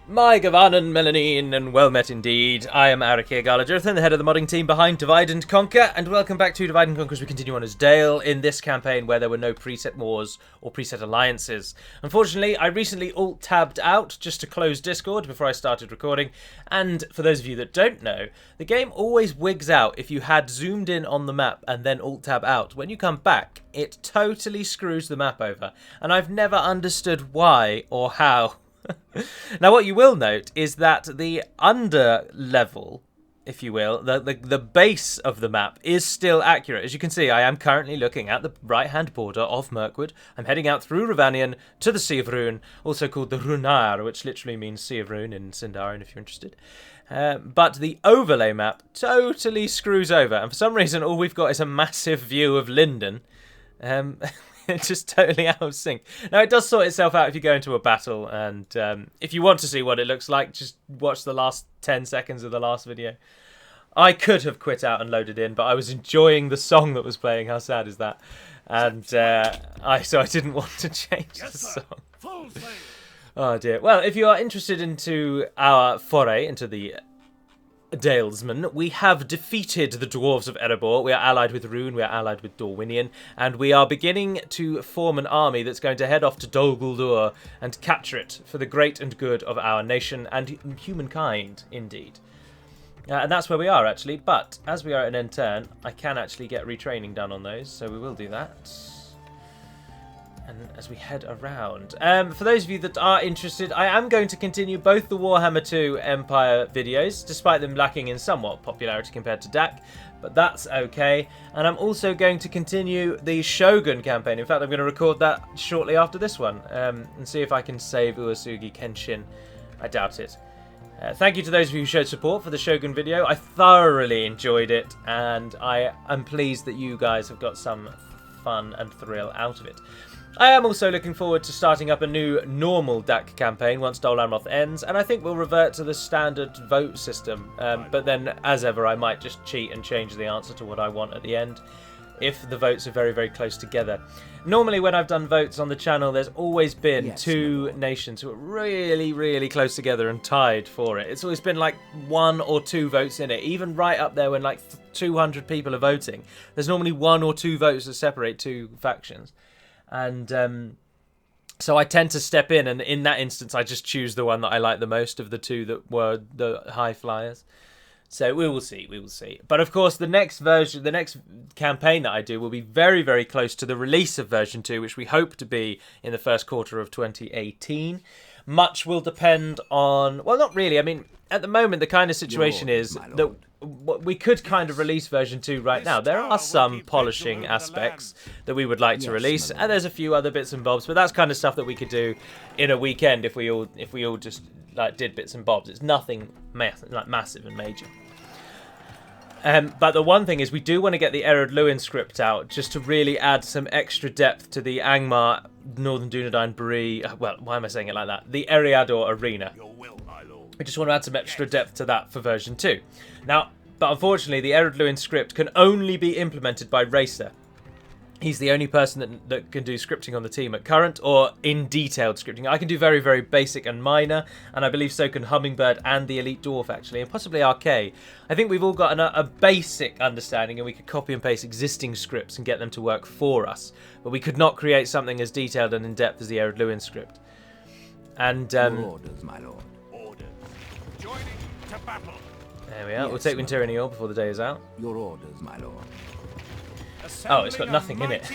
My Gavanan Melanine, and well met indeed. I am Arakir Guldur, the head of the modding team behind Divide and Conquer, and welcome back to Divide and Conquer as we continue on as Dale in this campaign where there were no preset wars or preset alliances. Unfortunately, I recently alt-tabbed out just to close Discord before I started recording, and for those of you that don't know, the game always wigs out if you had zoomed in on the map and then alt-tab out. When you come back, it totally screws the map over, and I've never understood why or how. Now, what you will note is that the under level, if you will, the base of the map is still accurate. As you can see, I am currently looking at the right-hand border of Mirkwood. I'm heading out through Ravanion to the Sea of Rune, also called the Runar, which literally means Sea of Rune in Sindarin, if you're interested. But the overlay map totally screws over, and for some reason, all we've got is a massive view of Linden. It's just totally out of sync. Now, it does sort itself out if you go into a battle, and if you want to see what it looks like, just watch the last 10 seconds of the last video. I could have quit out and loaded in, but I was enjoying the song that was playing. How sad is that? And so I didn't want to change the song. Oh dear. Well, if you are interested into our foray into the Dalesmen, we have defeated the Dwarves of Erebor. We are allied with Rune, we are allied with Dorwinion, and we are beginning to form an army that's going to head off to Dol Guldur and capture it for the great and good of our nation and humankind, indeed. And that's where we are, actually, but as we are at an end turn, I can actually get retraining done on those, so we will do that. And as we head around, for those of you that are interested, I am going to continue both the Warhammer 2 Empire videos, despite them lacking in somewhat popularity compared to DaC, but that's okay. And I'm also going to continue the Shogun campaign. In fact, I'm going to record that shortly after this one, and see if I can save Uesugi Kenshin. I doubt it. Thank you to those of you who showed support for the Shogun video. I thoroughly enjoyed it, and I am pleased that you guys have got some fun and thrill out of it. I am also looking forward to starting up a new normal DaC campaign once Dol Amroth ends, and I think we'll revert to the standard vote system. But then, as ever, I might just cheat and change the answer to what I want at the end, if the votes are very, very close together. Normally, when I've done votes on the channel, there's always been two nations who are really, really close together and tied for it. It's always been like 1 or 2 votes in it, even right up there when like 200 people are voting. There's normally 1 or 2 votes that separate two factions. And so I tend to step in, and in that instance, I just choose the one that I like the most of the 2 that were the high flyers. So we will see, we will see. But of course, the next version, the next campaign that I do will be very, very close to the release of version 2, which we hope to be in the first quarter of 2018. Much will depend on, well, not really. I mean, at the moment, the kind of situation is that we could kind of release version 2 right now. There are some polishing aspects that we would like to release, and there's a few other bits and bobs, but that's kind of stuff that we could do in a weekend if we all just like did bits and bobs. It's nothing massive and major. But the one thing is we do want to get the Erod Lewin script out just to really add some extra depth to the Angmar, Northern Dunedain, Bree, well, why am I saying it like that? The Eriador arena. We just want to add some extra depth to that for version 2. Now, but unfortunately, the Erod Lewin script can only be implemented by Racer. He's the only person that can do scripting on the team at current, or in detailed scripting. I can do very, very basic and minor, and I believe so can Hummingbird and the Elite Dwarf, actually, and possibly RK. I think we've all got a basic understanding, and we could copy and paste existing scripts and get them to work for us. But we could not create something as detailed and in-depth as the Erod Lewin script. And orders, my lord. Orders. Joining to battle. There we are. We'll take Winterinior before the day is out. Your orders, my lord. Oh, it's got nothing in it.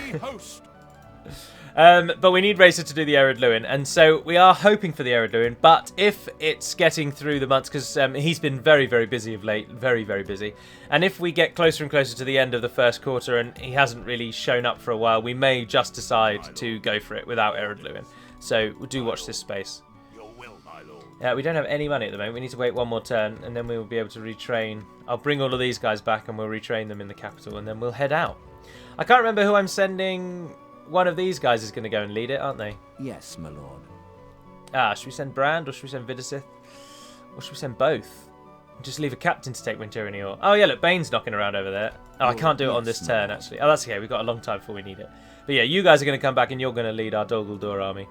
But we need Racer to do the Erod Lewin, and so we are hoping for the Erod Lewin, but if it's getting through the months, because he's been very, very busy of late, very, very busy, and if we get closer and closer to the end of the first quarter and he hasn't really shown up for a while, we may just decide to go for it without Erod Lewin. So do watch this space. We don't have any money at the moment. We need to wait 1 more turn, and then we will be able to retrain. I'll bring all of these guys back, and we'll retrain them in the capital, and then we'll head out. I can't remember who I'm sending. One of these guys is going to go and lead it, aren't they? Yes, my lord. Should we send Brand, or should we send Vidasith? Or should we send both? Just leave a captain to take Winterinior. Oh yeah, look, Bane's knocking around over there. Oh, I can't do it on this turn, actually. Oh, that's okay. We've got a long time before we need it. But yeah, you guys are going to come back, and you're going to lead our Dol Guldur army.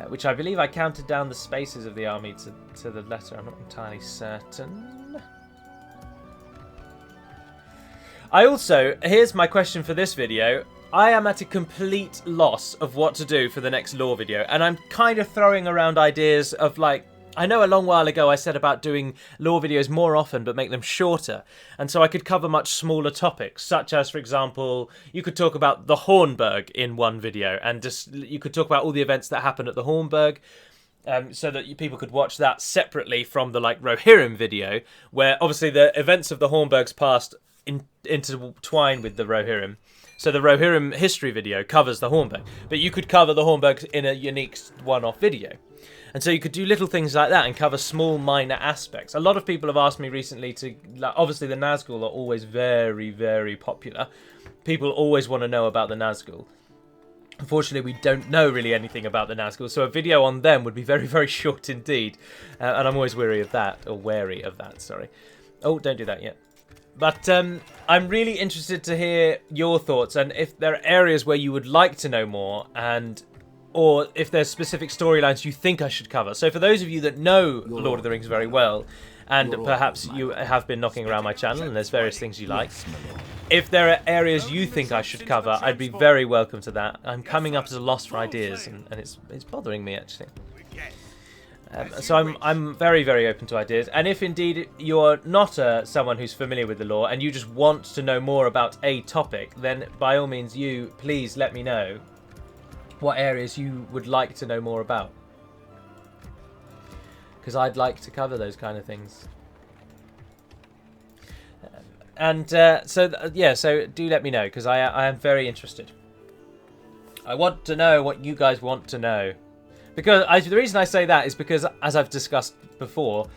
which I believe I counted down the spaces of the army to the letter. I'm not entirely certain. I also, here's my question for this video. I am at a complete loss of what to do for the next lore video, and I'm kind of throwing around ideas of like, I know a long while ago I said about doing lore videos more often but make them shorter, and so I could cover much smaller topics, such as, for example, you could talk about the Hornburg in one video, and just you could talk about all the events that happened at the Hornburg, so that people could watch that separately from the like Rohirrim video, where obviously the events of the Hornburg's past intertwine with the Rohirrim. So the Rohirrim history video covers the Hornburg, but you could cover the Hornburg in a unique one-off video. And so you could do little things like that and cover small, minor aspects. A lot of people have asked me recently to... Like, obviously, the Nazgul are always very, very popular. People always want to know about the Nazgul. Unfortunately, we don't know really anything about the Nazgul, so a video on them would be very, very short indeed. And I'm always wary of that, sorry. Oh, don't do that yet. But I'm really interested to hear your thoughts, and if there are areas where you would like to know more, or if there's specific storylines you think I should cover. So for those of you that know Lord of the Rings very well, and perhaps you have been knocking around my channel and there's various things you like, if there are areas you think I should cover, I'd be very welcome to that. I'm coming up as a loss for ideas, and it's bothering me actually. So I'm very, very open to ideas, and if indeed you're not someone who's familiar with the lore and you just want to know more about a topic, then by all means please let me know what areas you would like to know more about, because I'd like to cover those kind of things. So do let me know, because I am very interested. I want to know what you guys want to know. Because the reason I say that is because, as I've discussed before,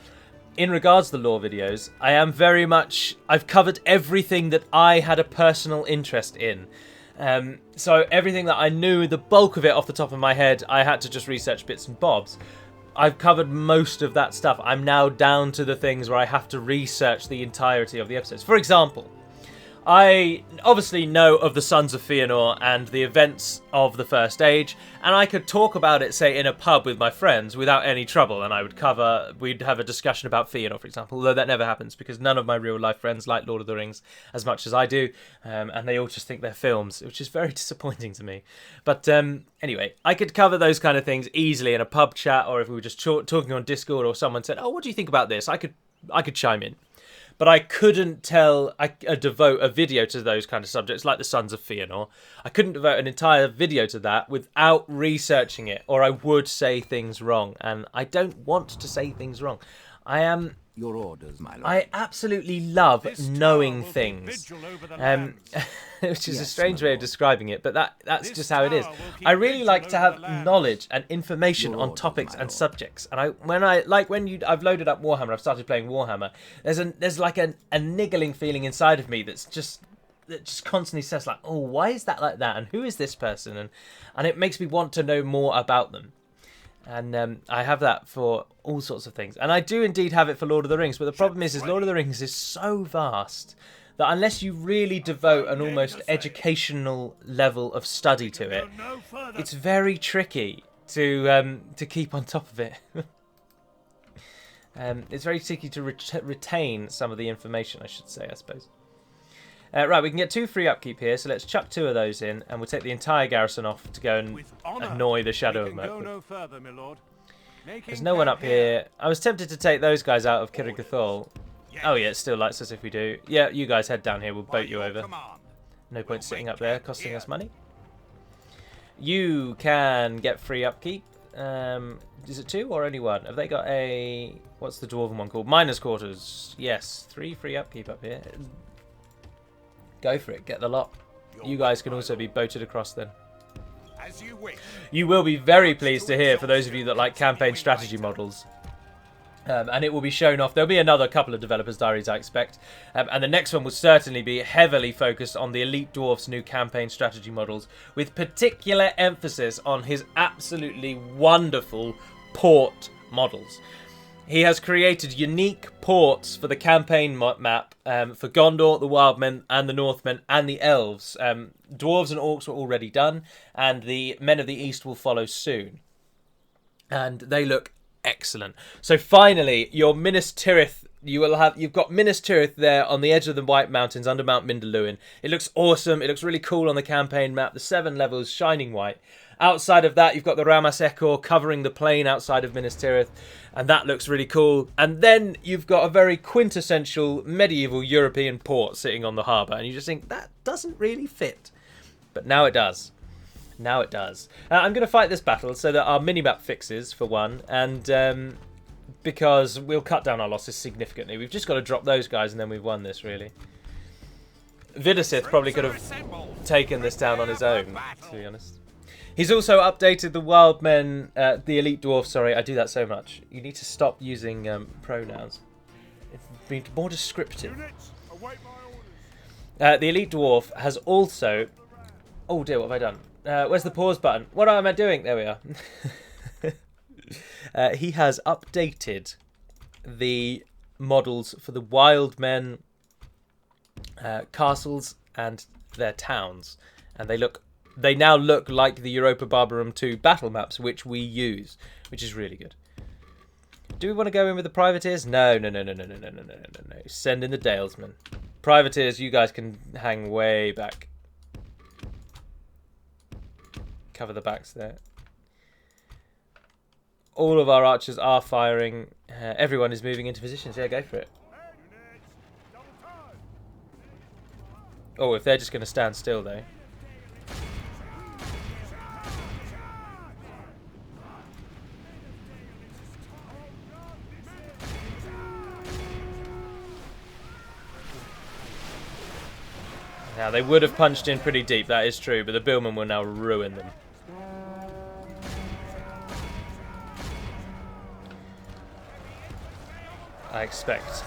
in regards to the lore videos, I've covered everything that I had a personal interest in. So everything that I knew, the bulk of it off the top of my head, I had to just research bits and bobs. I've covered most of that stuff. I'm now down to the things where I have to research the entirety of the episodes. For example, I obviously know of the Sons of Fëanor and the events of the First Age, and I could talk about it, say, in a pub with my friends without any trouble, and we'd have a discussion about Fëanor, for example, although that never happens because none of my real-life friends like Lord of the Rings as much as I do, and they all just think they're films, which is very disappointing to me. But anyway, I could cover those kind of things easily in a pub chat, or if we were just talking on Discord or someone said, oh, what do you think about this? I could chime in. But I couldn't devote a video to those kind of subjects, like the Sons of Fëanor. I couldn't devote an entire video to that without researching it, or I would say things wrong. And I don't want to say things wrong. Your orders, my lord. I absolutely love knowing things, which is a strange way of describing it, but that's just how it is. I really like to have knowledge and information on topics and subjects, and I've loaded up Warhammer. I've started playing Warhammer. There's like a niggling feeling inside of me that just constantly says like, oh, why is that like that, and who is this person, and it makes me want to know more about them. And I have that for all sorts of things. And I do indeed have it for Lord of the Rings. But the problem is Lord of the Rings is so vast that unless you really devote an almost educational level of study to it, it's very tricky to keep on top of it. It's very tricky to retain some of the information, I should say, I suppose. Right, we can get 2 free upkeep here, so let's chuck 2 of those in, and we'll take the entire garrison off to go and annoy the Shadow of Mirkwood. There's no one up here. I was tempted to take those guys out of Cirith Ungol. Oh yeah, it still lights us if we do. Yeah, you guys head down here, we'll boat you over. No point sitting up there, costing us money. You can get free upkeep. Is it 2 or only 1? Have they got a... What's the Dwarven one called? Miner's Quarters. Yes, 3 free upkeep up here. Go for it, get the lot. You guys can also be boated across then. As you wish. You will be very pleased to hear, for those of you that like campaign strategy models. And it will be shown off. There'll be another couple of developers' diaries, I expect. And the next one will certainly be heavily focused on the Elite Dwarf's new campaign strategy models, with particular emphasis on his absolutely wonderful port models. He has created unique ports for the campaign map for Gondor, the Wildmen, and the Northmen, and the Elves. Dwarves and Orcs were already done, and the Men of the East will follow soon. and they look excellent. So finally, your Minas Tirith, you've got Minas Tirith there on the edge of the White Mountains under Mount Mindalluin. It looks awesome. It looks really cool on the campaign map. The 7 levels shining white. Outside of that, you've got the Ramas Ekor covering the plain outside of Minas Tirith, and that looks really cool. And then you've got a very quintessential medieval European port sitting on the harbour, and you just think, that doesn't really fit. But now it does. Now it does. I'm going to fight this battle so that our minimap fixes, for one, and because we'll cut down our losses significantly. We've just got to drop those guys, and then we've won this, really. Vidasith probably could have taken this down on his own, to be honest. He's also updated the wild men, the elite dwarf, sorry, I do that so much. You need to stop using pronouns. Be more descriptive. The elite dwarf has also... Oh dear, what have I done? Where's the pause button? What am I doing? There we are. He has updated the models for the wild men castles and their towns, and they now look like the Europa Barbarum 2 battle maps, which we use, which is really good. Do we want to go in with the privateers? No. Send in the Dalesmen. Privateers, you guys can hang way back. Cover the backs there. All of our archers are firing. Everyone is moving into positions. Yeah, go for it. Oh, if they're just going to stand still, though. Now, they would have punched in pretty deep, that is true, but the Billmen will now ruin them. I expect.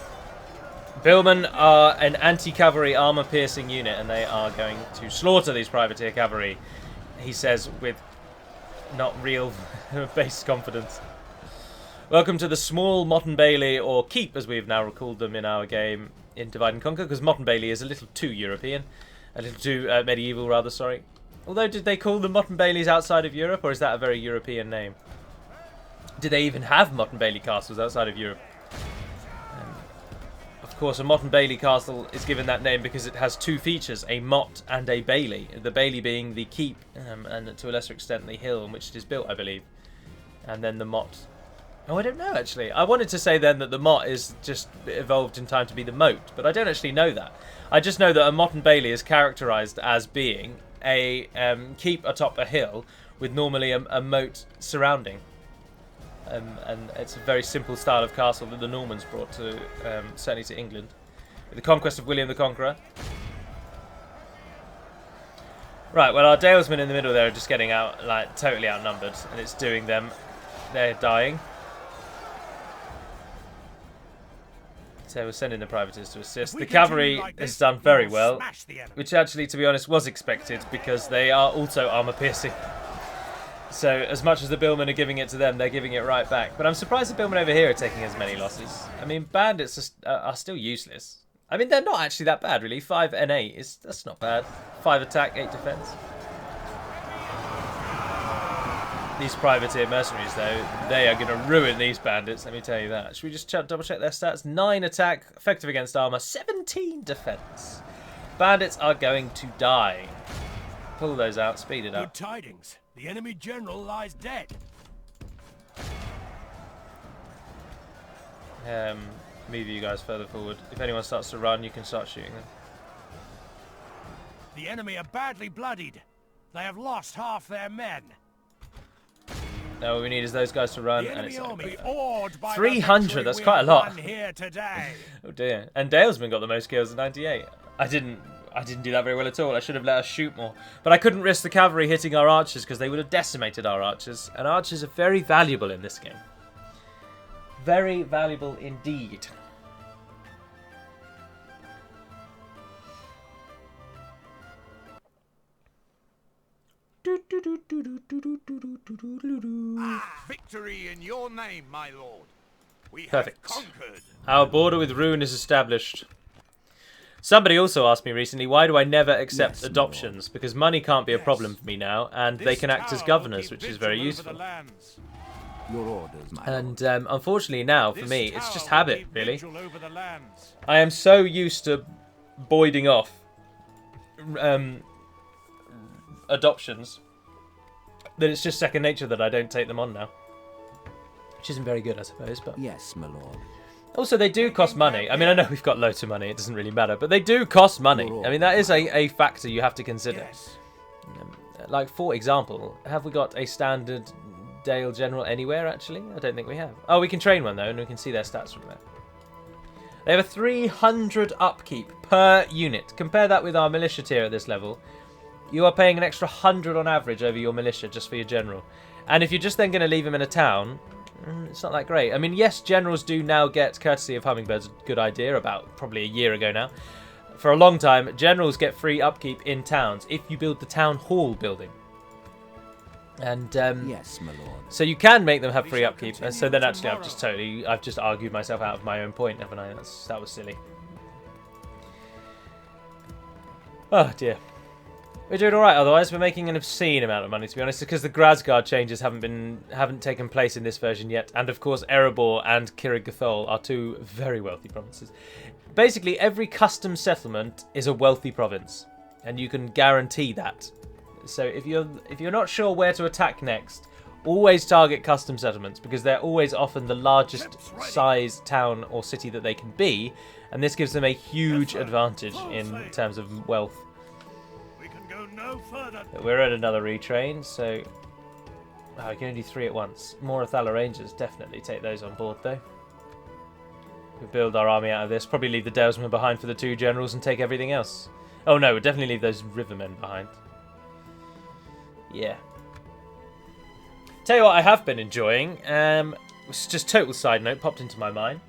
Billmen are an anti-cavalry armour-piercing unit, and they are going to slaughter these privateer cavalry, he says, with not real base confidence. Welcome to the small Motte and Bailey, or Keep, as we've now called them in our game in Divide and Conquer, because Motte and Bailey is a little too European. A little too medieval, rather, sorry. Although, did they call them Motte and Baileys outside of Europe, or is that a very European name? Did they even have Motte and Bailey castles outside of Europe? Of course, a Motte and Bailey castle is given that name because it has 2 features, a motte and a bailey. The bailey being the keep, and to a lesser extent the hill on which it is built, I believe. And then the motte. Oh, I don't know, actually. I wanted to say then that the motte is just evolved in time to be the moat, but I don't actually know that. I just know that a Motte and Bailey is characterised as being a keep atop a hill with normally a moat surrounding. And it's a very simple style of castle that the Normans brought to, certainly to England. With the conquest of William the Conqueror. Right, well, our Dalesmen in the middle there are just getting out, like, totally outnumbered, and it's doing them. They're dying. So we're sending the privateers to assist. The cavalry has done very well, which actually, to be honest, was expected because they are also armour-piercing. So as much as the Billmen are giving it to them, they're giving it right back. But I'm surprised the Billmen over here are taking as many losses. I mean, bandits are still useless. I mean, they're not actually that bad, really. 5 and 8, that's not bad. 5 attack, 8 defence. These privateer mercenaries, though, they are going to ruin these bandits, let me tell you that. Should we just double check their stats? 9 attack, effective against armour, 17 defence. Bandits are going to die. Pull those out, speed it up. Good tidings. The enemy general lies dead. Move you guys further forward. If anyone starts to run, you can start shooting them. The enemy are badly bloodied. They have lost half their men. Now all we need is those guys to run, The and it's enemy army awed by 300, that's quite a lot. Here today. Oh dear. And Dalesman got the most kills at 98. I didn't do that very well at all. I should have let us shoot more. But I couldn't risk the cavalry hitting our archers because they would have decimated our archers. And archers are very valuable in this game. Very valuable indeed. Victory in your name, my lord. We Perfect. have conquered. Our border with Ruin is established. Somebody also asked me recently, why do I never accept adoptions? Because money can't be a problem for me now, and they can act as governors, which is very useful. Your orders, my And lord. unfortunately now, for This me, it's tower just will habit, keep really. vigil over the lands. I am so used to boyding off adoptions that it's just second nature that I don't take them on now. Which isn't very good, I suppose, but... Yes, my lord. Also, they do cost money. I mean, I know we've got loads of money, it doesn't really matter, but they do cost money. I mean, that is a factor you have to consider. Yes. Like, for example, have we got a standard Dale General anywhere, actually? I don't think we have. Oh, we can train one, though, and we can see their stats from there. They have a 300 upkeep per unit. Compare that with our militia tier at this level. You are paying an extra 100 on average over your militia just for your general. And if you're just then going to leave him in a town, it's not that great. I mean, yes, generals do now get courtesy of hummingbirds. A good idea, about probably a year ago now. For a long time, generals get free upkeep in towns if you build the town hall building. And Yes, my lord. so you can make them have free shall upkeep. And continue so then actually tomorrow. I've just argued myself out of my own point, haven't I? That was silly. Oh dear. We're doing all right. Otherwise, we're making an obscene amount of money, to be honest, because the Grasgard changes haven't taken place in this version yet, and of course, Erebor and Kirig Gathol are two very wealthy provinces. Basically, every custom settlement is a wealthy province, and you can guarantee that. So if you're not sure where to attack next, always target custom settlements because they're always often the largest size town or city that they can be, and this gives them a huge advantage in terms of wealth. We can go no further. But we're at another retrain, so we can only do 3 at once. More Athala Rangers, definitely take those on board though. We build our army out of this, probably leave the Dalesmen behind for the 2 generals and take everything else. Oh no, we'll definitely leave those Rivermen behind. Yeah. Tell you what I have been enjoying, it's just total side note, popped into my mind,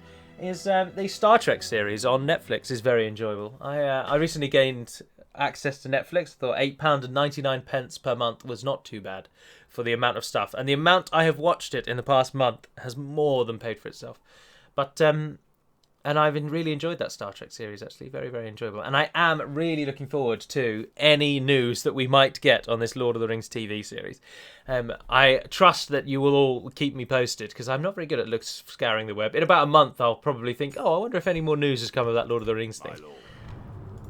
is the Star Trek series on Netflix is very enjoyable. I recently gained access to Netflix. I thought £8.99 per month was not too bad for the amount of stuff. And the amount I have watched it in the past month has more than paid for itself. But and I've really enjoyed that Star Trek series, actually. Very, very enjoyable. And I am really looking forward to any news that we might get on this Lord of the Rings TV series. I trust that you will all keep me posted, because I'm not very good at scouring the web. In about a month, I'll probably think, oh, I wonder if any more news has come of that Lord of the Rings thing.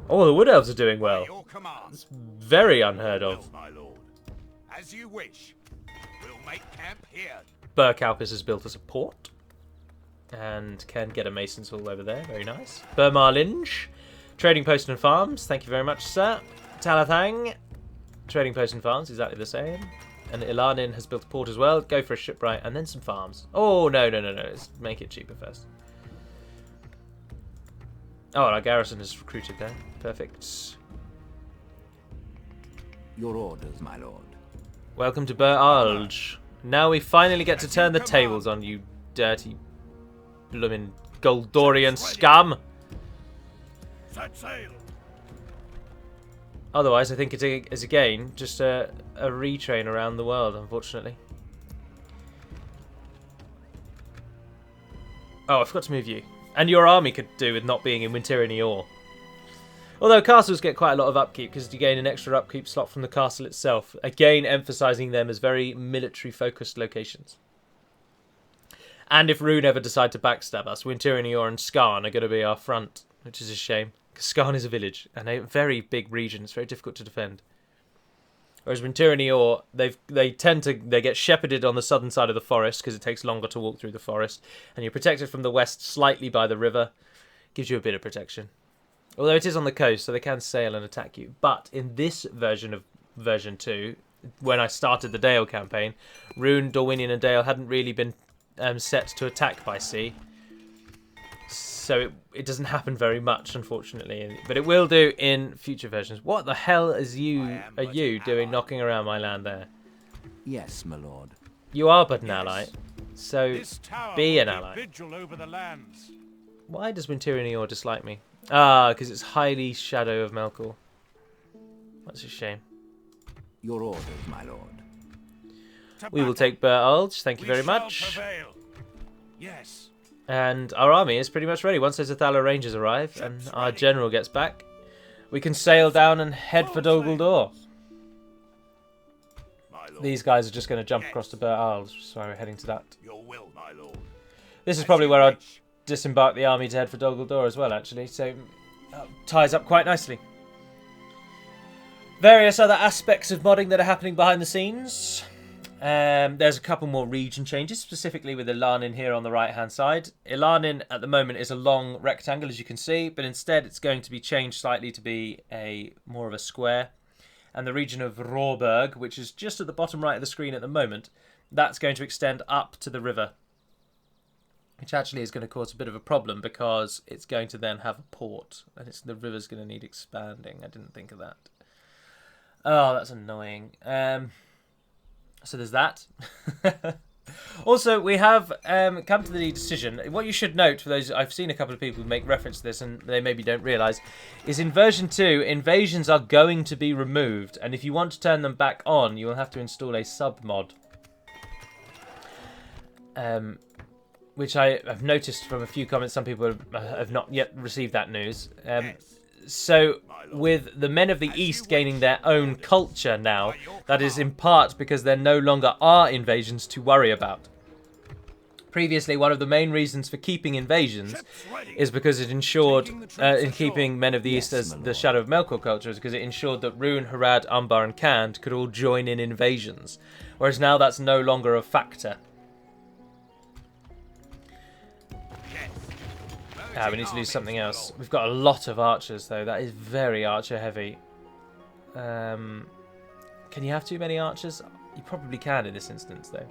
Oh, the Wood Elves are doing well. Your command. Very unheard of. My lord. As you wish. We'll make camp here. Burkalpis has built us a port. And can get a mason's hall over there. Very nice. Burmarlinge. Trading post and farms. Thank you very much, sir. Talathang. Trading post and farms. Exactly the same. And Ilanin has built a port as well. Go for a shipwright and then some farms. Oh, no. Let's make it cheaper first. Oh, our garrison is recruited there. Perfect. Your orders, my lord. Welcome to Bur Alge. Now we finally get to turn the tables on you dirty bloomin' Guldurian scum. Set sail. Otherwise, I think it is again just a retrain around the world, unfortunately. Oh, I forgot to move you. And your army could do with not being in Winter Nior. Although castles get quite a lot of upkeep because you gain an extra upkeep slot from the castle itself. Again, emphasising them as very military-focused locations. And if Rune ever decide to backstab us, Winter Nior and Skarn are going to be our front, which is a shame. Because Skarn is a village and a very big region. It's very difficult to defend. Whereas Winter Nior, they get shepherded on the southern side of the forest because it takes longer to walk through the forest, and you're protected from the west slightly by the river. Gives you a bit of protection. Although it is on the coast, so they can sail and attack you. But in this version of version 2, when I started the Dale campaign, Rune, Dorwinion, and Dale hadn't really been set to attack by sea. So it doesn't happen very much, unfortunately. But it will do in future versions. What the hell are you doing knocking around my land there? Yes, my lord. You are but an ally. So This tower be an will ally. keep vigil over the lands. Why does Winter Nior dislike me? Ah, because it's highly Shadow of Melkor. That's a shame. Your orders, my lord. To We will battle. take Bur Alge, thank you We very shall much. prevail. Yes. And our army is pretty much ready. Once those Athala Rangers arrive and our general gets back, we can sail down and head for Dol Guldur. My these guys are just going to jump across the Bur Isles, so we're heading to that. Your will, my lord. This is probably where I'd disembark the army to head for Dol Guldur as well, actually, so ties up quite nicely. Various other aspects of modding that are happening behind the scenes. There's a couple more region changes, specifically with Ilanin here on the right-hand side. Ilanin at the moment is a long rectangle, as you can see, but instead it's going to be changed slightly to be more of a square. And the region of Råberg, which is just at the bottom right of the screen at the moment, that's going to extend up to the river, which actually is going to cause a bit of a problem because it's going to then have a port, and the river's going to need expanding. I didn't think of that. Oh, that's annoying. So there's that. Also, we have come to the decision. What you should note, for those, I've seen a couple of people make reference to this and they maybe don't realise, is in version 2, invasions are going to be removed. And if you want to turn them back on, you will have to install a submod. Which I have noticed from a few comments, some people have not yet received that news. So, with the men of the East gaining their own culture now, that is in part because there no longer are invasions to worry about. Previously, one of the main reasons for keeping invasions is because it ensured, in keeping men of the East as the Shadow of Melkor culture, is because it ensured that Rune, Harad, Umbar and Khand could all join in invasions. Whereas now that's no longer a factor. We need to do something else. We've got a lot of archers, though. That is very archer heavy. Can you have too many archers? You probably can in this instance, though.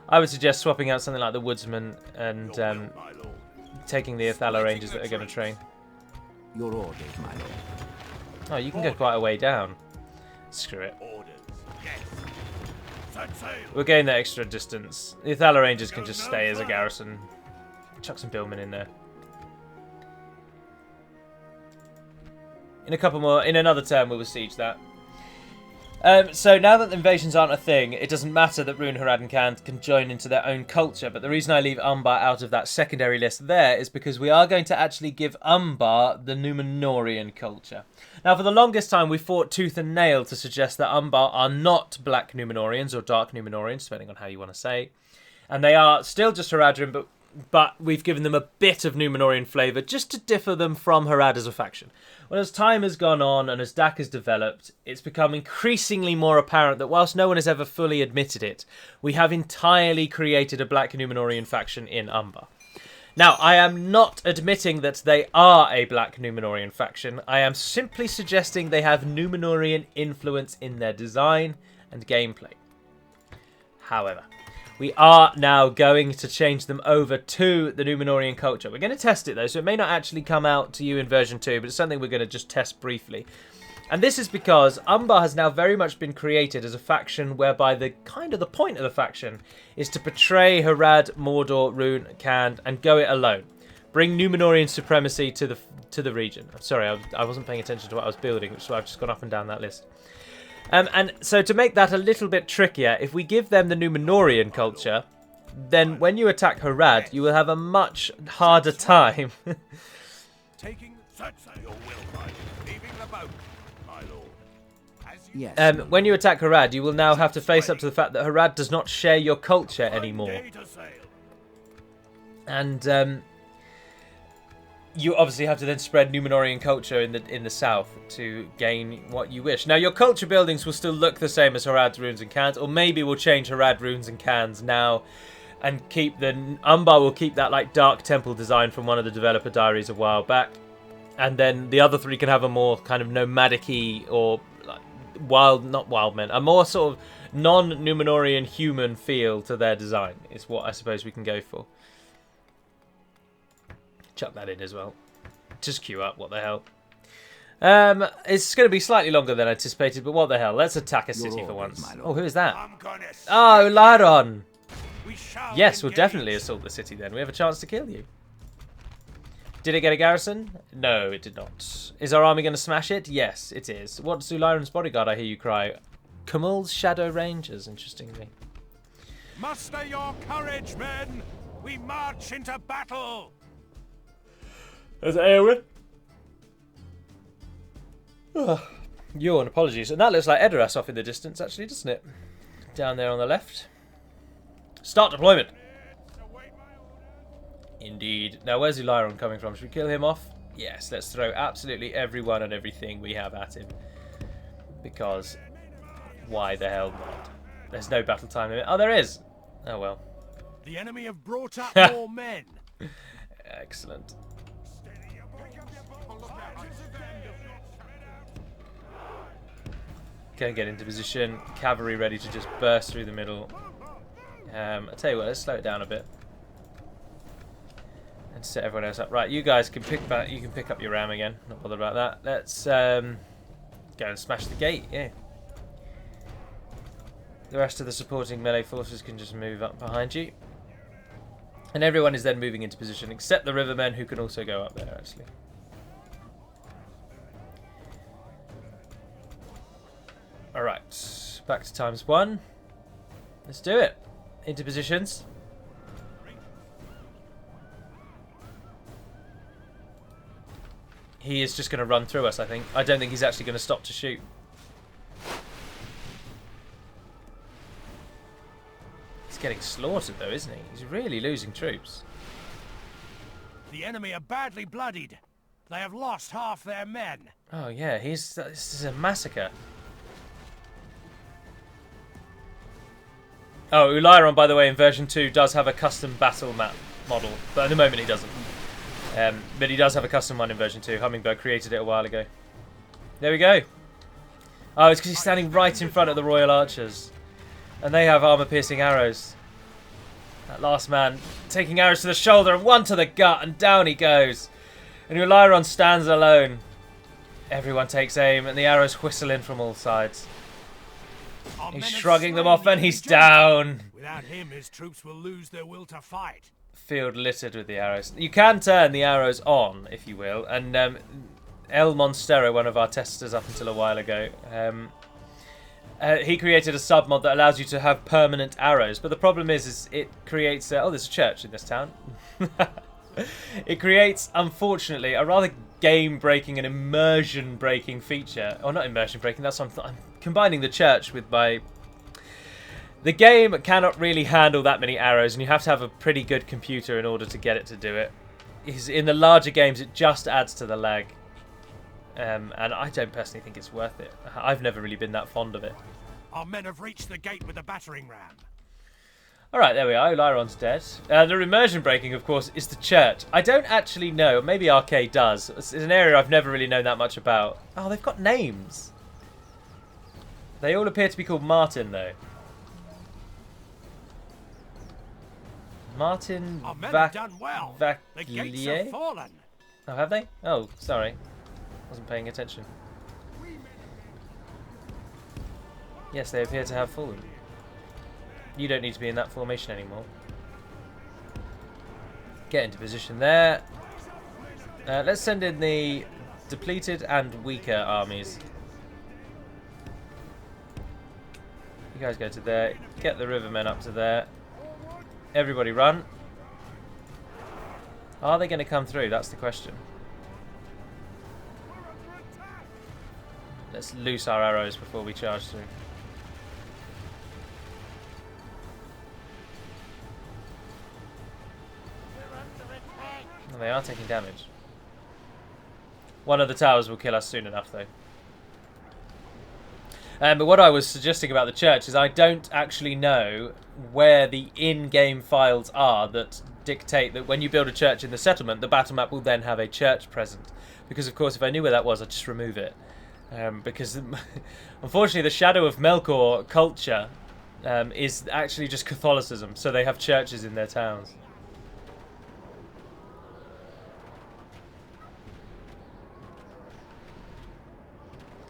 I would suggest swapping out something like the woodsman and taking the Athala rangers that are going to train. Your orders, my lord. Oh, you can go quite a way down. Screw it. We'll gain that extra distance. The Athala rangers can just stay as a garrison. Chuck some billmen in there. In another turn, we'll besiege that. So now that invasions aren't a thing, it doesn't matter that Rune, Harad and Khand can join into their own culture. But the reason I leave Umbar out of that secondary list there is because we are going to actually give Umbar the Númenórean culture. Now, for the longest time, we fought tooth and nail to suggest that Umbar are not Black Númenóreans or Dark Númenóreans, depending on how you want to say. And they are still just Haradrim, but we've given them a bit of Númenórean flavour just to differ them from Harad as a faction. Well, as time has gone on and as DaC has developed, it's become increasingly more apparent that whilst no one has ever fully admitted it, we have entirely created a Black Númenórean faction in Umbar. Now, I am not admitting that they are a Black Númenórean faction. I am simply suggesting they have Númenórean influence in their design and gameplay. However, we are now going to change them over to the Númenórean culture. We're going to test it, though, so it may not actually come out to you in version 2, but it's something we're going to just test briefly. And this is because Umbar has now very much been created as a faction whereby the point of the faction is to betray Harad, Mordor, Rune, Khand, and go it alone. Bring Númenórean supremacy to the region. I'm sorry, I wasn't paying attention to what I was building, which is why I've just gone up and down that list. And so to make that a little bit trickier, if we give them the Númenórean culture, then when you attack Harad, you will have a much harder time. When you attack Harad, you will now have to face up to the fact that Harad does not share your culture anymore. And you obviously have to then spread Númenórean culture in the south to gain what you wish. Now, your culture buildings will still look the same as Harad's runes and Khan's, or maybe we'll change Harad runes and Khan's now and keep Umbar will keep that like dark temple design from one of the developer diaries a while back, and then the other three can have a more kind of nomadic-y or like a more sort of non-Númenórean human feel to their design. Is what I suppose we can go for. Chuck that in as well. Just queue up, what the hell. It's going to be slightly longer than anticipated, but what the hell. Let's attack a city for once. Oh, who is that? Oh, Laron! Yes, we'll definitely assault the city then. We have a chance to kill you. Did it get a garrison? No, it did not. Is our army going to smash it? Yes, it is. What's Zularon's bodyguard, I hear you cry? Kumul's Shadow Rangers, interestingly. Muster your courage, men! We march into battle! There's Eowyn. Yawn, apologies. And that looks like Edoras off in the distance, actually, doesn't it? down there on the left. Start deployment. Indeed. Now, where's Ulyron coming from? Should we kill him off? Yes, let's throw absolutely everyone and everything we have at him. Because why the hell not? There's no battle time limit. Oh, there is. Oh, well. The enemy have brought up more men. Excellent. Gonna get into position. Cavalry ready to just burst through the middle. I'll tell you what, let's slow it down a bit. And set everyone else up. Right, you guys can pick back. You can pick up your ram again. Not bothered about that. Let's go and smash the gate. Yeah. The rest of the supporting melee forces can just move up behind you. And everyone is then moving into position, except the rivermen, who can also go up there, actually. Alright, back to ×1. Let's do it. Into positions. He is just going to run through us, I think. I don't think he's actually going to stop to shoot. He's getting slaughtered, though, isn't he? He's really losing troops. The enemy are badly bloodied. They have lost half their men. Oh, yeah, this is a massacre. Oh, Ulyron, by the way, in version 2 does have a custom battle map model, but at the moment he doesn't. But he does have a custom one in version 2. Hummingbird created it a while ago. There we go. Oh, it's because he's standing right in front of the Royal Archers. And they have armor-piercing arrows. That last man taking arrows to the shoulder and one to the gut, and down he goes. And Ulyron stands alone. Everyone takes aim, and the arrows whistle in from all sides. He's shrugging them off, and he's down. Without him, his troops will lose their will to fight. Field littered with the arrows. You can turn the arrows on, if you will, and El Monstero, one of our testers up until a while ago, he created a submod that allows you to have permanent arrows. But the problem is it creates... oh, there's a church in this town. It creates, unfortunately, a rather game-breaking and immersion-breaking feature. Oh, not immersion-breaking, that's what I'm combining the church with my... The game cannot really handle that many arrows, and you have to have a pretty good computer in order to get it to do it. In the larger games, it just adds to the lag. And I don't personally think it's worth it. I've never really been that fond of it. Our men have reached the gate with the battering ram. Alright, there we are. Lyron's dead. The immersion breaking, of course, is the church. I don't actually know. Maybe Arcade does. It's an area I've never really known that much about. Oh, they've got names. They all appear to be called Martin, though. Martin Our men have done well. The gates have fallen. Oh, have they? Oh, sorry. Wasn't paying attention. Yes, they appear to have fallen. You don't need to be in that formation anymore. Get into position there. Let's send in the depleted and weaker armies. You guys go to there. Get the rivermen up to there. Everybody run. Are they going to come through? That's the question. Let's loose our arrows before we charge through. And they are taking damage. One of the towers will kill us soon enough, though. But what I was suggesting about the church is I don't actually know where the in-game files are that dictate that when you build a church in the settlement, the battle map will then have a church present. Because, of course, if I knew where that was, I'd just remove it. Because, unfortunately, the Shadow of Melkor culture is actually just Catholicism, so they have churches in their towns.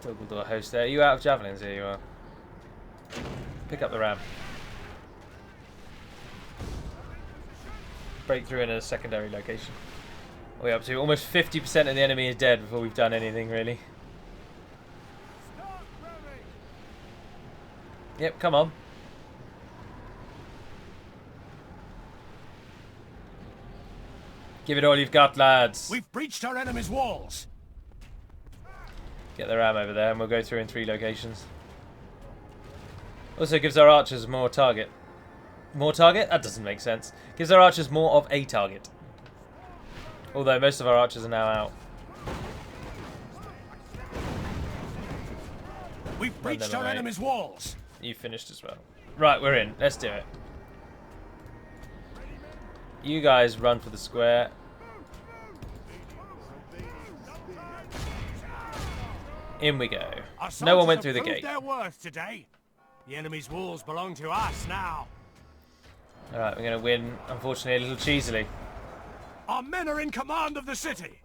Guldur host there. Are you out of javelins? Here you are. Pick up the ram. Break through in a secondary location. What are we up to? Almost 50% of the enemy is dead before we've done anything, really. Yep, come on. Give it all you've got, lads. We've breached our enemy's walls. Get the ram over there and we'll go through in 3 locations. Also gives our archers more target. More target? That doesn't make sense. Gives our archers more of a target. Although most of our archers are now out. We've breached our enemy's walls. You finished as well. Right, we're in. Let's do it. You guys run for the square. In we go. No one went through the gate. Their worth today. The enemy's walls belong to us now. Alright, we're going to win, unfortunately, a little cheesily. Our men are in command of the city.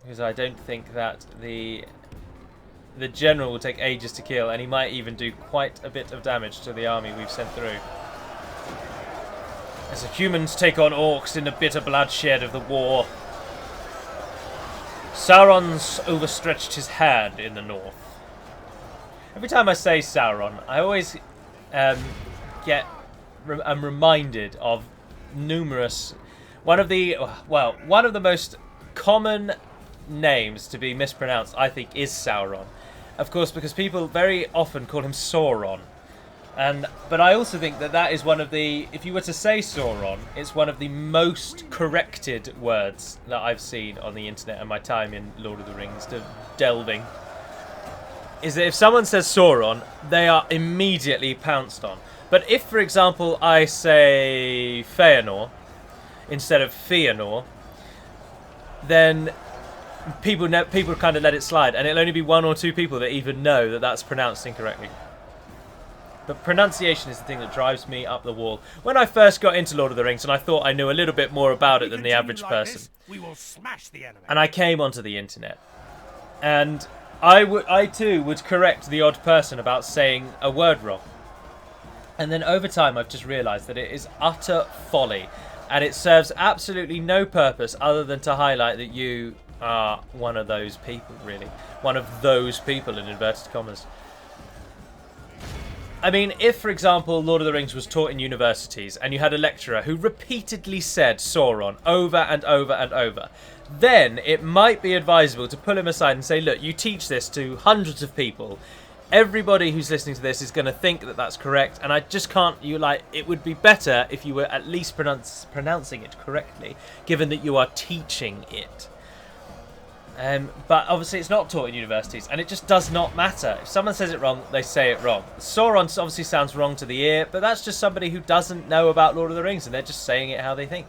Because I don't think that the general will take ages to kill, and he might even do quite a bit of damage to the army we've sent through. As the humans take on orcs in the bitter bloodshed of the war. Sauron's overstretched his hand in the north. Every time I say Sauron, I always I'm reminded of numerous... One of the most common names to be mispronounced, I think, is Sauron. Of course, because people very often call him Sauron. But I also think that is one of the... If you were to say Sauron, it's one of the most corrected words that I've seen on the internet and my time in Lord of the Rings delving. Is that if someone says Sauron, they are immediately pounced on. But if, for example, I say Feanor instead of Feanor, then people kind of let it slide, and it'll only be one or two people that even know that that's pronounced incorrectly. But pronunciation is the thing that drives me up the wall. When I first got into Lord of the Rings, and I thought I knew a little bit more about it than the average person, we will smash the enemy. And I came onto the internet, and I too would correct the odd person about saying a word wrong. And then over time, I've just realised that it is utter folly, and it serves absolutely no purpose other than to highlight that you are one of those people, really. One of those people, in inverted commas. I mean, if, for example, Lord of the Rings was taught in universities and you had a lecturer who repeatedly said Sauron over and over and over, then it might be advisable to pull him aside and say, look, you teach this to hundreds of people. Everybody who's listening to this is going to think that that's correct, and I just can't... it would be better if you were at least pronouncing it correctly, given that you are teaching it. But obviously it's not taught in universities, and it just does not matter. If someone says it wrong, they say it wrong. Sauron obviously sounds wrong to the ear, but that's just somebody who doesn't know about Lord of the Rings, and they're just saying it how they think.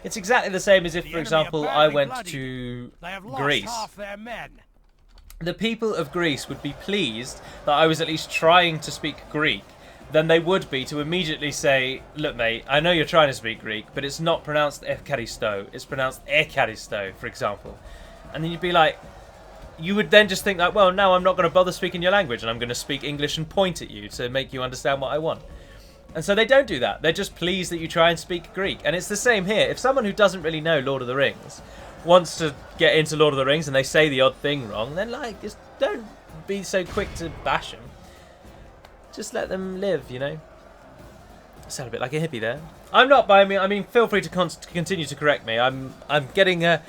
It's exactly the same as if, for example, I went to Greece. Half their men. The people of Greece would be pleased that I was at least trying to speak Greek than they would be to immediately say, look, mate, I know you're trying to speak Greek, but it's not pronounced Ekaristo, it's pronounced Ekaristo, for example. And then you'd be like, you would then just think like, well, no, I'm not going to bother speaking your language, and I'm going to speak English and point at you to make you understand what I want. And so they don't do that. They're just pleased that you try and speak Greek. And it's the same here. If someone who doesn't really know Lord of the Rings wants to get into Lord of the Rings and they say the odd thing wrong, then like, just don't be so quick to bash them. Just let them live, you know. I sound a bit like a hippie there. I'm not by me. I mean, feel free to continue to correct me. I'm getting a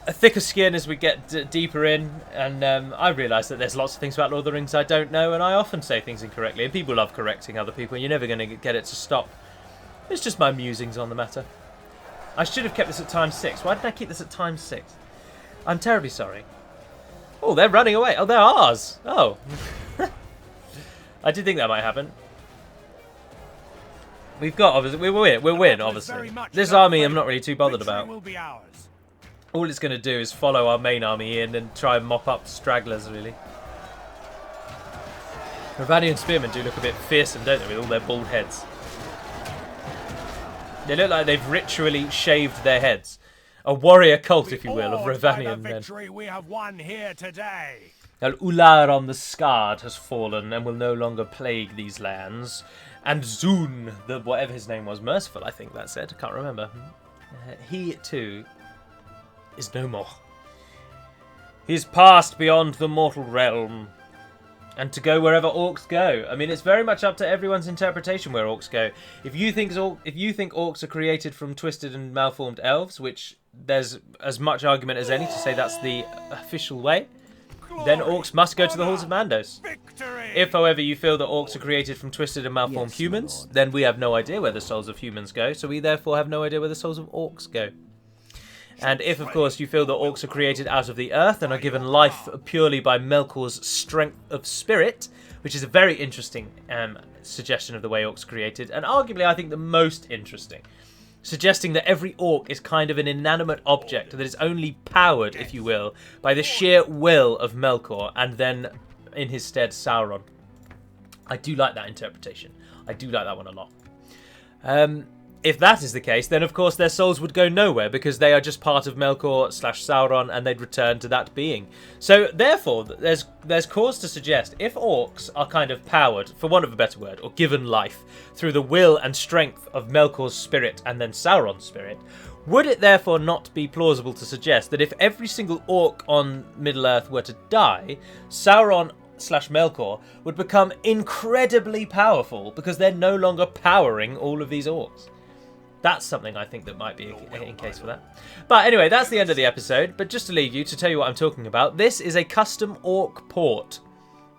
thicker skin as we get deeper in, and I realise that there's lots of things about Lord of the Rings I don't know, and I often say things incorrectly, and people love correcting other people, and you're never going to get it to stop. It's just my musings on the matter. I should have kept this at ×6. Why didn't I keep this at ×6? I'm terribly sorry. Oh, they're running away. Oh, they're ours. Oh. I did think that might happen. We've got, obviously, we'll win, obviously. This army I'm not really too bothered about. All it's going to do is follow our main army in and try and mop up stragglers, really. Ravanian spearmen do look a bit fearsome, don't they, with all their bald heads. They look like they've ritually shaved their heads. A warrior cult, if you will, of Ravanian men. We have won here today. Now, Ular the Scarred has fallen and will no longer plague these lands. And Zun, whatever his name was, Merciful, I think that said, I can't remember. He, too, is no more. He's passed beyond the mortal realm and to go wherever orcs go. I mean, it's very much up to everyone's interpretation where orcs go. If you think orcs are created from twisted and malformed elves, which there's as much argument as any to say that's the official way, then orcs must go to the halls of Mandos. Victory! If, however, you feel that orcs are created from twisted and malformed Yes, my humans, lord. then we have no idea where the souls of humans go, so we therefore have no idea where the souls of orcs go. And if, of course, you feel that orcs are created out of the earth and are given life purely by Melkor's strength of spirit, which is a very interesting suggestion of the way orcs are created, and arguably I think the most interesting, suggesting that every orc is kind of an inanimate object that is only powered, if you will, by the sheer will of Melkor, and then, in his stead, Sauron. I do like that interpretation. I do like that one a lot. If that is the case, then of course their souls would go nowhere because they are just part of Melkor/Sauron and they'd return to that being. So therefore, there's cause to suggest if orcs are kind of powered, for want of a better word, or given life through the will and strength of Melkor's spirit and then Sauron's spirit, would it therefore not be plausible to suggest that if every single orc on Middle-earth were to die, Sauron/Melkor would become incredibly powerful because they're no longer powering all of these orcs? That's something I think that might be in case for that. But anyway, that's the end of the episode. But just to leave you, to tell you what I'm talking about, this is a custom orc port,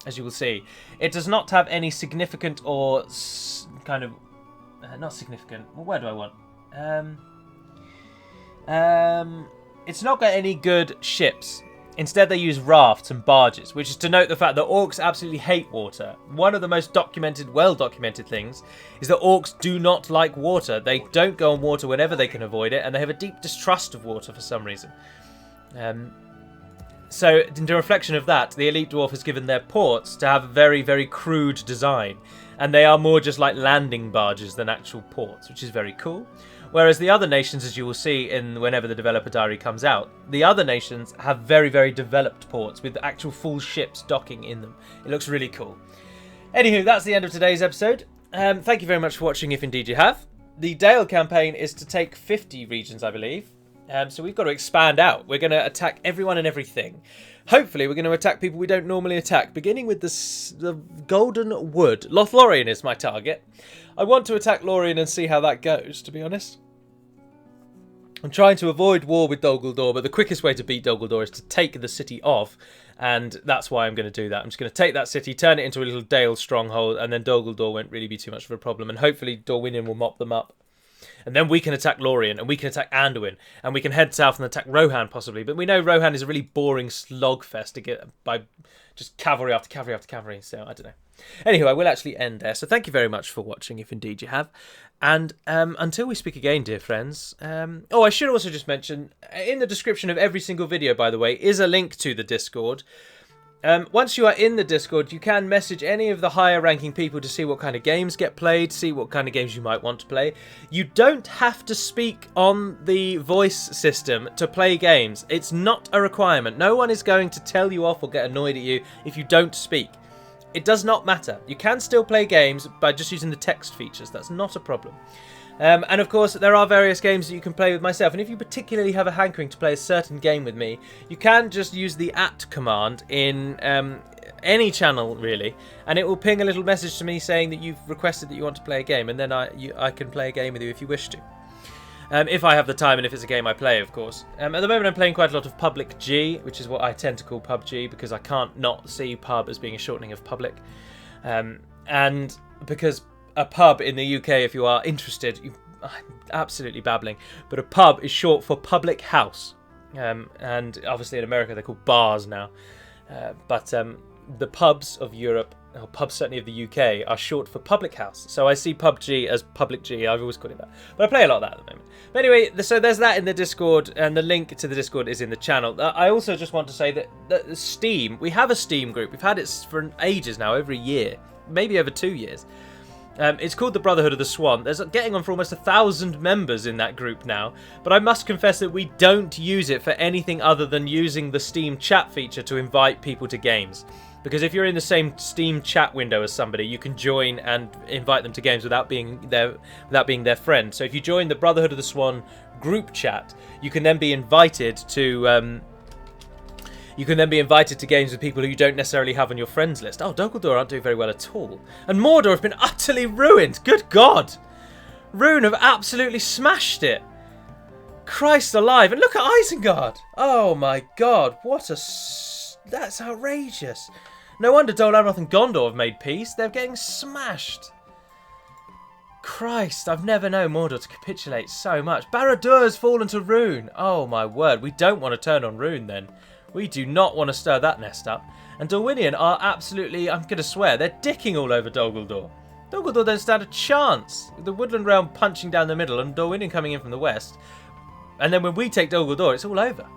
as you will see. It does not have any significant or kind of... not significant. What word do I want? It's not got any good ships. Instead, they use rafts and barges, which is to note the fact that orcs absolutely hate water. One of the most well-documented things is that orcs do not like water. They don't go on water whenever they can avoid it, and they have a deep distrust of water for some reason. So, in reflection of that, the elite dwarf has given their ports to have a very, very crude design, and they are more just like landing barges than actual ports, which is very cool. Whereas the other nations, as you will see whenever the developer diary comes out, the other nations have very, very developed ports with actual full ships docking in them. It looks really cool. Anywho, that's the end of today's episode. Thank you very much for watching, if indeed you have. The Dale campaign is to take 50 regions, I believe. So we've got to expand out. We're going to attack everyone and everything. Hopefully, we're going to attack people we don't normally attack, beginning with the Golden Wood. Lothlorien is my target. I want to attack Lorien and see how that goes, to be honest. I'm trying to avoid war with Dol Guldur, but the quickest way to beat Dol Guldur is to take the city off, and that's why I'm going to do that. I'm just going to take that city, turn it into a little Dale stronghold, and then Dol Guldur won't really be too much of a problem, and hopefully Dorwinion will mop them up. And then we can attack Lorien, and we can attack Anduin, and we can head south and attack Rohan possibly. But we know Rohan is a really boring slogfest to get by just cavalry after cavalry after cavalry, so I don't know. Anyway, I will actually end there. So thank you very much for watching, if indeed you have. And until we speak again, dear friends. I should also just mention, in the description of every single video, by the way, is a link to the Discord. Once you are in the Discord, you can message any of the higher ranking people to see what kind of games get played, see what kind of games you might want to play. You don't have to speak on the voice system to play games. It's not a requirement. No one is going to tell you off or get annoyed at you if you don't speak. It does not matter. You can still play games by just using the text features. That's not a problem. And of course, there are various games that you can play with myself. And if you particularly have a hankering to play a certain game with me, you can just use the @ command in any channel, really. And it will ping a little message to me saying that you've requested that you want to play a game. And then I can play a game with you if you wish to. If I have the time and if it's a game I play, of course. At the moment I'm playing quite a lot of Public G, which is what I tend to call PUBG, because I can't not see pub as being a shortening of public. And because a pub in the UK, if you are interested, I'm absolutely babbling, but a pub is short for public house. And obviously in America they're called bars now. But the pubs of Europe, or pubs certainly of the UK, are short for public house. So I see PUBG as Public G. I've always called it that. But I play a lot of that at the moment. But anyway, so there's that in the Discord, and the link to the Discord is in the channel. I also just want to say that Steam, we have a Steam group. We've had it for ages now, over a year, maybe over 2 years. It's called the Brotherhood of the Swan. There's getting on for almost 1,000 members in that group now, but I must confess that we don't use it for anything other than using the Steam chat feature to invite people to games. Because if you're in the same Steam chat window as somebody, you can join and invite them to games without being their friend. So if you join the Brotherhood of the Swan group chat, you can then be invited to games with people who you don't necessarily have on your friends list. Oh, Dol Guldur aren't doing very well at all. And Mordor have been utterly ruined. Good God. Rune have absolutely smashed it. Christ alive. And look at Isengard. Oh my God. That's outrageous. No wonder Dol Amroth and Gondor have made peace. They're getting smashed. Christ, I've never known Mordor to capitulate so much. Barad-dûr has fallen to Rhûn. Oh my word, we don't want to turn on Rhûn then. We do not want to stir that nest up. And Dorwinion are absolutely, I'm going to swear, they're dicking all over Dol Guldur. Dol Guldur don't stand a chance. With the Woodland Realm punching down the middle and Dorwinion coming in from the west. And then when we take Dol Guldur, it's all over.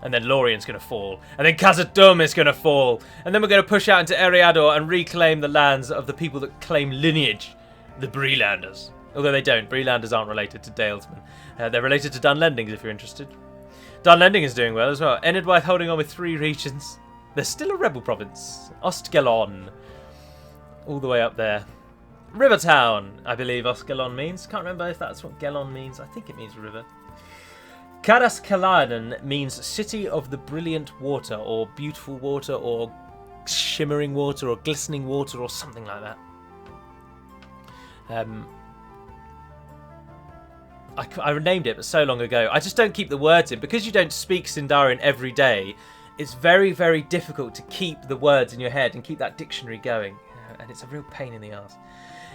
And then Lorien's going to fall. And then Khazad-dûm is going to fall. And then we're going to push out into Eriador and reclaim the lands of the people that claim lineage. The Breelanders. Although they don't. Breelanders aren't related to Dalesmen. They're related to Dunlendings if you're interested. Dunlending is doing well as well. Enidwaith holding on with 3 regions. They're still a rebel province. Ostgelon. All the way up there. Rivertown, I believe Ostgelon means. Can't remember if that's what Gelon means. I think it means river. Caras Caladan means city of the brilliant water, or beautiful water, or shimmering water, or glistening water, or something like that. I named it, but so long ago. I just don't keep the words in. Because you don't speak Sindarian every day, it's very, very difficult to keep the words in your head and keep that dictionary going. And it's a real pain in the arse.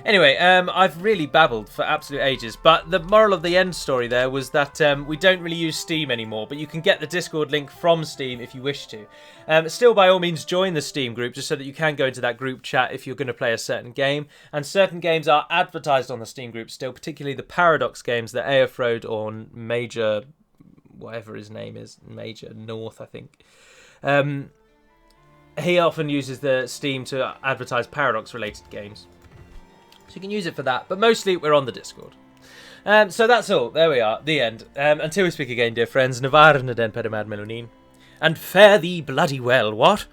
Anyway, I've really babbled for absolute ages, but the moral of the end story there was that we don't really use Steam anymore, but you can get the Discord link from Steam if you wish to. Still, by all means, join the Steam group just so that you can go into that group chat if you're going to play a certain game. And certain games are advertised on the Steam group still, particularly the Paradox games that Aerofrode or Major, whatever his name is, Major North, I think. He often uses the Steam to advertise Paradox-related games. So you can use it for that, but mostly we're on the Discord. So that's all. There we are. The end. Until we speak again, dear friends, Navar na den pedamad melonin. And fare thee bloody well, what?